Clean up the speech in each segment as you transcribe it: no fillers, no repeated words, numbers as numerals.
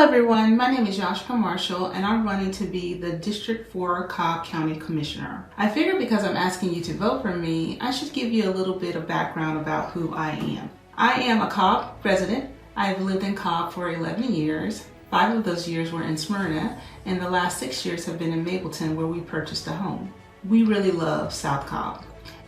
everyone, my name is Yashica Marshall and I'm running to be the District 4 Cobb County Commissioner. I figured because I'm asking you to vote for me, I should give you a little bit of background about who I am. I am a Cobb resident. I've lived in Cobb for 11 years. 5 of those years were in Smyrna, and the last 6 years have been in Mapleton, where we purchased a home. We really love South Cobb,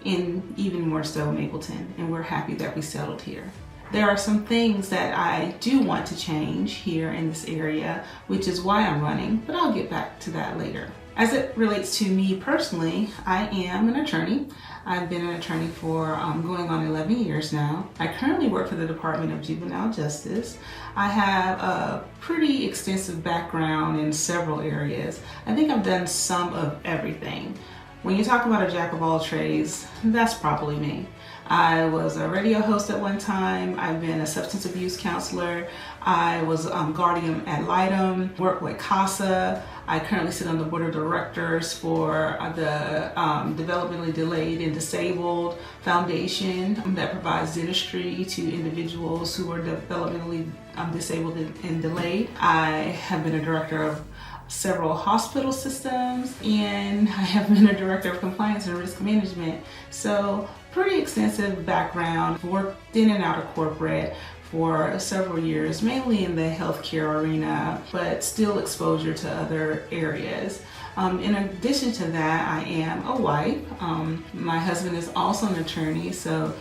and even more so Mapleton, and we're happy that we settled here. There are some things that I do want to change here in this area, which is why I'm running, but I'll get back to that later. As it relates to me personally, I am an attorney. I've been an attorney for going on 11 years now. I currently work for the Department of Juvenile Justice. I have a pretty extensive background in several areas. I think I've done some of everything. When you talk about a jack of all trades, that's probably me. I was a radio host at one time. I've been a substance abuse counselor. I was guardian ad litem, worked with CASA. I currently sit on the board of directors for the Developmentally Delayed and Disabled Foundation that provides dentistry to individuals who are developmentally disabled and delayed. I have been a director of several hospital systems, and I have been a director of compliance and risk management. So pretty extensive background, worked in and out of corporate for several years, mainly in the healthcare arena, but still exposure to other areas. In addition to that, I am a wife. My husband is also an attorney, so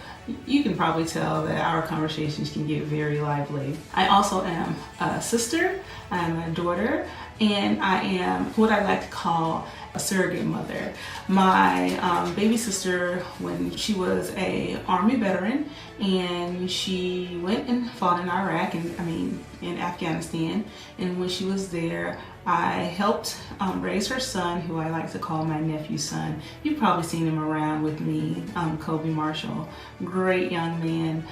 you can probably tell that our conversations can get very lively. I also am a sister, I'm a daughter, and I am what I like to call a surrogate mother. My baby sister, when she was an Army veteran, and she went and fought in Iraq, and in Afghanistan, and when she was there, I helped raise her son, who I like to call my nephew's son. You've probably seen him around with me, Cobb Marshall. Great young man,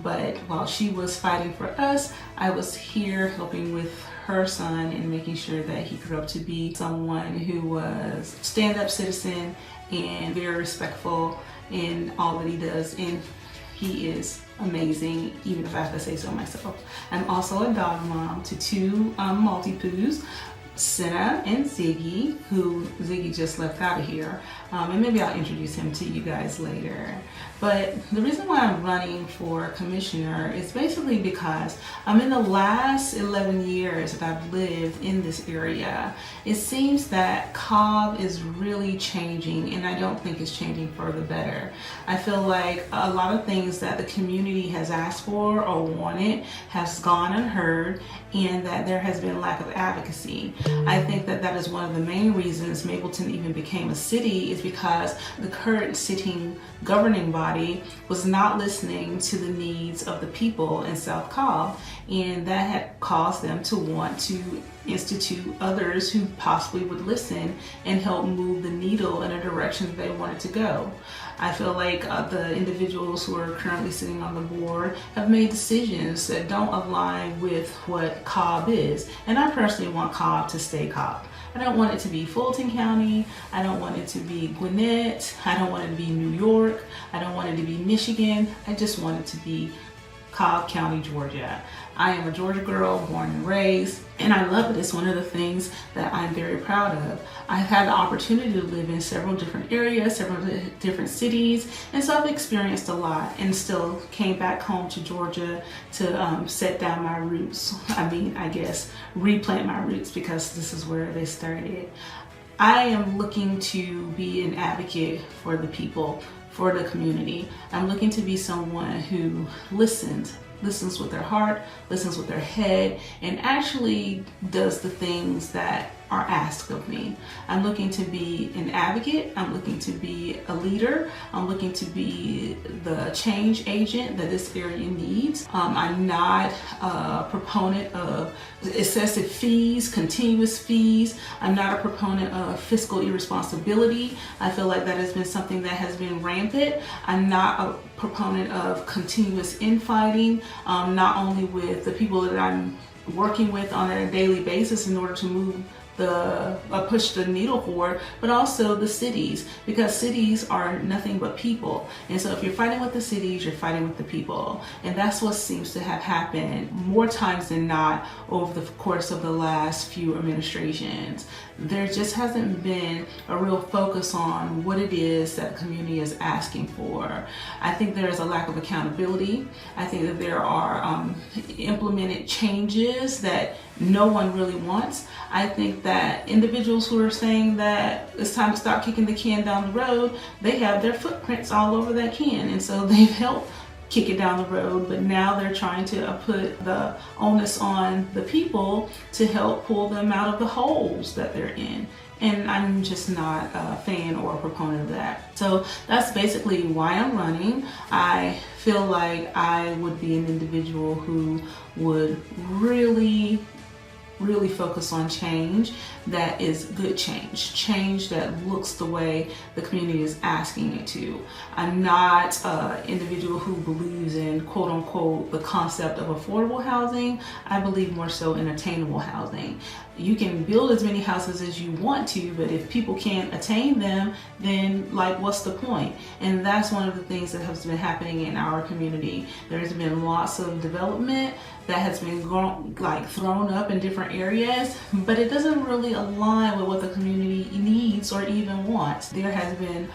but while she was fighting for us, I was here helping with her son and making sure that he grew up to be someone who was a stand-up citizen and very respectful in all that he does, and he is amazing, even if I have to say so myself. I'm also a dog mom to 2 Maltipoos, Senna and Ziggy, who Ziggy just left out of here, and maybe I'll introduce him to you guys later. But the reason why I'm running for commissioner is basically because in the last 11 years that I've lived in this area, it seems that Cobb is really changing, and I don't think it's changing for the better. I feel like a lot of things that the community has asked for or wanted has gone unheard, and that there has been lack of advocacy. I think that that is one of the main reasons Mapleton even became a city, is because the current sitting governing body was not listening to the needs of the people in South Cobb, and that had caused them to want to institute others who possibly would listen and help move the needle in a direction that they wanted to go. I feel like the individuals who are currently sitting on the board have made decisions that don't align with what Cobb is, and I personally want Cobb to stay Cobb. I don't want it to be Fulton County, I don't want it to be Gwinnett, I don't want it to be New York, I don't want it to be Michigan, I just want it to be Cobb County, Georgia. I am a Georgia girl, born and raised, and I love it. It's one of the things that I'm very proud of. I've had the opportunity to live in several different areas, several different cities, and so I've experienced a lot, and still came back home to Georgia to set down my roots. I guess replant my roots, because this is where they started. I am looking to be an advocate for the people, for the community. I'm looking to be someone who listens with their heart, listens with their head, and actually does the things that are asked of me. I'm looking to be an advocate, I'm looking to be a leader, I'm looking to be the change agent that this area needs. I'm not a proponent of excessive fees, continuous fees. I'm not a proponent of fiscal irresponsibility. I feel like that has been something that has been rampant. I'm not a proponent of continuous infighting, not only with the people that I'm working with on a daily basis in order to move push the needle forward, but also the cities, because cities are nothing but people. And so if you're fighting with the cities, you're fighting with the people. And that's what seems to have happened more times than not over the course of the last few administrations. There just hasn't been a real focus on what it is that the community is asking for. I think there is a lack of accountability. I think that there are implemented changes that no one really wants. I think that individuals who are saying that it's time to stop kicking the can down the road, they have their footprints all over that can, and so they've helped kick it down the road, but now they're trying to put the onus on the people to help pull them out of the holes that they're in. And I'm just not a fan or a proponent of that. So that's basically why I'm running. I feel like I would be an individual who would really focus on change that is good change that looks the way the community is asking it to. I'm not an individual who believes in quote unquote the concept of affordable housing. I believe more so in attainable housing. You can build as many houses as you want to, but if people can't attain them, then like what's the point? And that's one of the things that has been happening in our community. There's been lots of development that has been thrown up in different areas, but it doesn't really align with what the community needs or even wants. There has been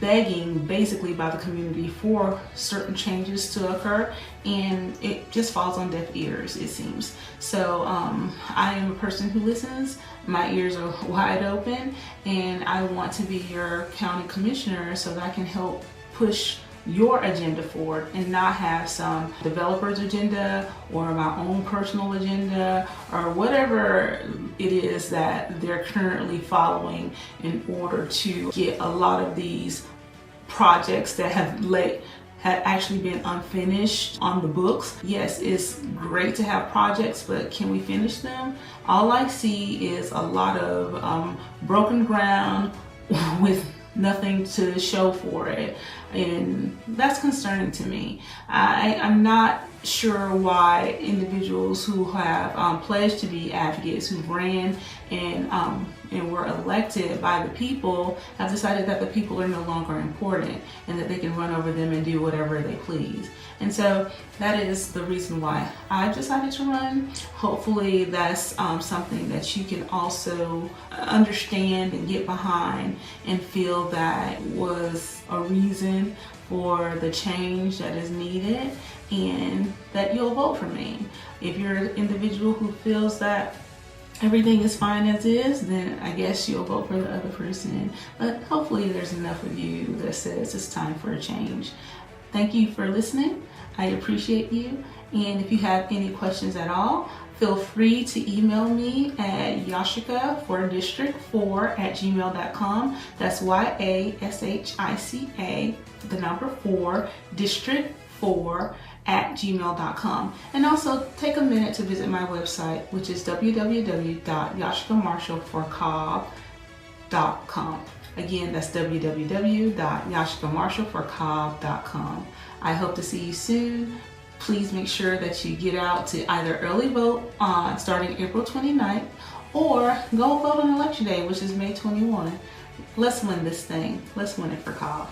begging basically by the community for certain changes to occur, and it just falls on deaf ears, it seems. So I am a person who listens. My ears are wide open, and I want to be your county commissioner so that I can help push your agenda forward and not have some developer's agenda or my own personal agenda or whatever it is that they're currently following in order to get a lot of these projects that have actually been unfinished on the books. Yes, it's great to have projects, but can we finish them? All I see is a lot of broken ground with nothing to show for it, and that's concerning to me. I'm not sure why individuals who have pledged to be advocates, who ran and were elected by the people, have decided that the people are no longer important and that they can run over them and do whatever they please. And so that is the reason why I've decided to run. Hopefully that's something that you can also understand and get behind and feel that was a reason for the change that is needed, and that you'll vote for me. If you're an individual who feels that everything is fine as is, then I guess you'll vote for the other person. But hopefully there's enough of you that says it's time for a change. Thank you for listening. I appreciate you. And if you have any questions at all, feel free to email me at Yashica for District 4 at gmail.com. That's YASHICA, the number 4, District 4 at gmail.com. And also take a minute to visit my website, which is www.yashicamarshallforcobb.com. Again, that's www.yashicamarshallforcobb.com. I hope to see you soon. Please make sure that you get out to either early vote on starting April 29th or go vote on election day, which is May 21. Let's win this thing. Let's win it for Cobb.